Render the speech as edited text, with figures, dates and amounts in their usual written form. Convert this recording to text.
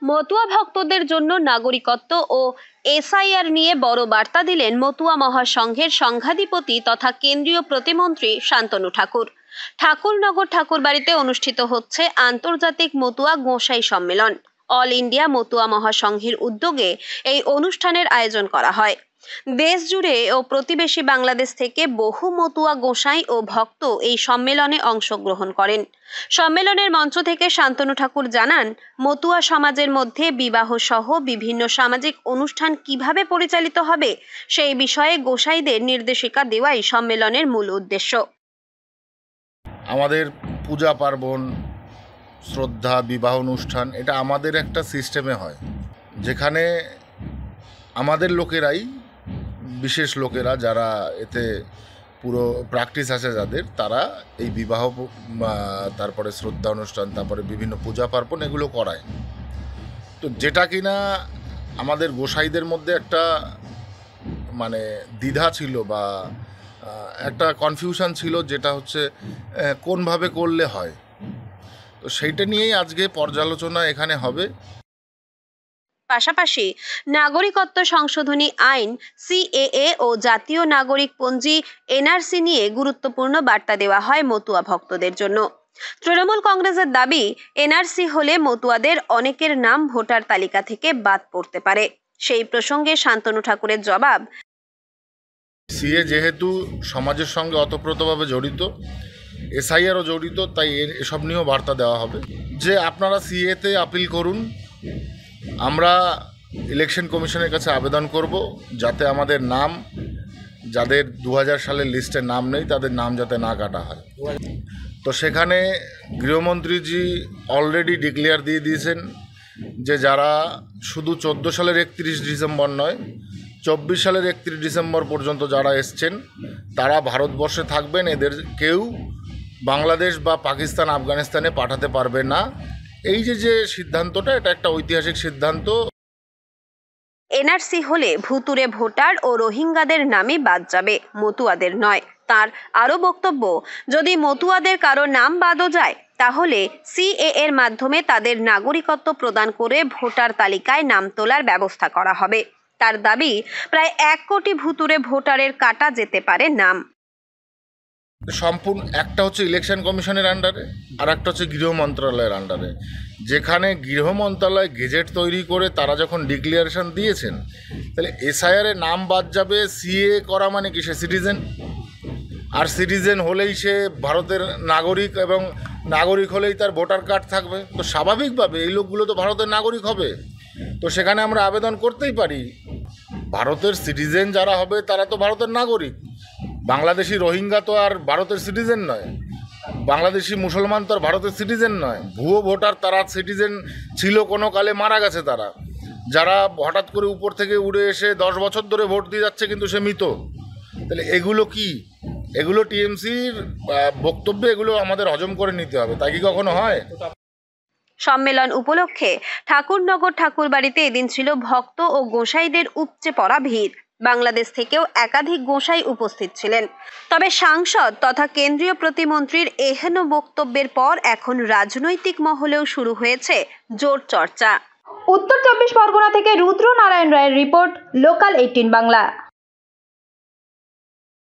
মতুয়া ভক্তদের জন্য নাগরিকত্ব ও এসআইআর নিয়ে বড় বার্তা দিলেন মতুয়া মহাসংঘের সংঘাধিপতি তথা কেন্দ্রীয় প্রতিমন্ত্রী শান্তনু ঠাকুর। ঠাকুরনগর ঠাকুরবাড়িতে অনুষ্ঠিত হচ্ছে আন্তর্জাতিক মতুয়া গোঁসাই সম্মেলন। অল ইন্ডিয়া মতুয়া মহাসংঘের উদ্যোগে এই অনুষ্ঠানের আয়োজন করা হয়। দেশ জুড়ে ও প্রতিবেশী বাংলাদেশ থেকে বহু মতুয়া গোঁসাই ও ভক্ত এই সম্মেলনে অংশগ্রহণ করেন। সম্মেলনের মঞ্চ থেকে শান্তনু ঠাকুর জানান, মতুয়া সমাজের মধ্যে বিবাহ সহ বিভিন্ন সামাজিক অনুষ্ঠান কিভাবে পরিচালিত হবে সেই বিষয়ে গোঁসাইদের নির্দেশিকা দেওয়াই সম্মেলনের মূল উদ্দেশ্য। আমাদের পূজা পার্বণ, শ্রদ্ধা, বিবাহ অনুষ্ঠান এটা আমাদের একটা সিস্টেমে হয়, যেখানে আমাদের লোকেরাই, বিশেষ লোকেরা যারা এতে পুরো প্র্যাকটিস আছে যাদের, তারা এই বিবাহ, তারপরে শ্রদ্ধা অনুষ্ঠান, তারপরে বিভিন্ন পূজা পার্বণ এগুলো করায়। তো যেটা কিনা আমাদের গোসাইদের মধ্যে একটা মানে দ্বিধা ছিল বা একটা কনফিউশন ছিল, যেটা হচ্ছে কোনভাবে করলে হয়। তো সেইটা নিয়েই আজকে পর্যালোচনা এখানে হবে। পাশাপাশি নাগরিকত্ব সংশোধনী আইন সিএএ ও জাতীয় নাগরিক পঞ্জি এনআরসি নিয়ে গুরুত্বপূর্ণ বার্তা দেওয়া হয় মতুয়া ভক্তদের জন্য। তৃণমূল কংগ্রেসের দাবি, এনআরসি হলে মতুয়াদের অনেকের নাম ভোটার তালিকা থেকে বাদ পড়তে পারে। সেই প্রসঙ্গে শান্তনু ঠাকুরের জবাব, সিএ যেহেতু সমাজের সঙ্গে অতপ্রতভাবে জড়িত, এসআইআরও জড়িত, তাই এসব নিয়েও বার্তা দেওয়া হবে যে আপনারা সিএতে আপিল করুন। আমরা ইলেকশন কমিশনের কাছে আবেদন করব যাতে আমাদের নাম, যাদের 2000 সালের লিস্টে নাম নেই, তাদের নাম যাতে না কাটা হয়। তো সেখানে গৃহমন্ত্রীজি অলরেডি ডিক্লেয়ার দিয়ে দিয়েছেন যে যারা শুধু 14 সালের 31 ডিসেম্বর নয়, 24 সালের 31 ডিসেম্বর পর্যন্ত যারা এসছেন তারা ভারতবর্ষে থাকবেন, এদের কেউ বাংলাদেশ বা পাকিস্তান, আফগানিস্তানে পাঠাতে পারবে না। এই যে সিদ্ধান্তটা, এটা একটা ঐতিহাসিক সিদ্ধান্ত। এনআরসি হলে ভুতুরে ভোটার ও রোহিঙ্গাদের নামই বাদ যাবে, মতুয়াদের নয়। তার আরো বক্তব্য, যদি মতুয়াদের কারো নাম বাদও যায় তাহলে সিএ এর মাধ্যমে তাদের নাগরিকত্ব প্রদান করে ভোটার তালিকায় নাম তোলার ব্যবস্থা করা হবে। তার দাবি, প্রায় 1 কোটি ভুতুরে ভোটারের কাটা যেতে পারে নাম। সম্পূর্ণ একটা হচ্ছে ইলেকশন কমিশনের আন্ডারে, আর একটা হচ্ছে গৃহ মন্ত্রণালয়ের আন্ডারে। যেখানে গৃহ মন্ত্রণালয় গেজেট তৈরি করে তারা যখন ডিক্লারেশন দিয়েছেন, তাহলে এসআইআর এর নাম বাদ যাবে। সিএ করা মানে কি? সে সিটিজেন, আর সিটিজেন হলেই সে ভারতের নাগরিক, এবং নাগরিক হলেই তার ভোটার কার্ড থাকবে। তো স্বাভাবিকভাবে এই লোকগুলো তো ভারতের নাগরিক হবে। তো সেখানে আমরা আবেদন করতেই পারি। ভারতের সিটিজেন যারা হবে তারা তো ভারতের নাগরিক। বাংলাদেশি রোহিঙ্গা তো আর ভারতের সিটিজেন নয়, বাংলাদেশি মুসলমান তো আর ভারতের সিটিজেন নয়। ভুয়ো ভোটার, তারা সিটিজেন ছিল কোনো কালে, মারা গেছে তারা। যারা হঠাৎ করে উপর থেকে উড়ে এসে 10 বছর ধরে ভোট দিয়ে যাচ্ছে কিন্তু সে মৃত। তাহলে এগুলো কি? এগুলো টিএমসির বক্তব্যে, এগুলো আমাদের হজম করে নিতে হবে। তাই কি কখনো হয়? সম্মেলন উপলক্ষে ঠাকুরনগর ঠাকুরবাড়িতে এদিন ছিল ভক্ত ও গোঁসাইদের উপচে পড়া ভিড়। বাংলাদেশ থেকেও একাধিক গোঁসাই উপস্থিত ছিলেন। তবে সাংসদ তথা কেন্দ্রীয় প্রতিমন্ত্রীর এহেন বক্তব্যের পর এখন রাজনৈতিক মহলেও শুরু হয়েছে জোর চর্চা। উত্তর 24 পরগনা থেকে রুদ্র নারায়ণ রায়ের রিপোর্ট, লোকাল 18 বাংলা।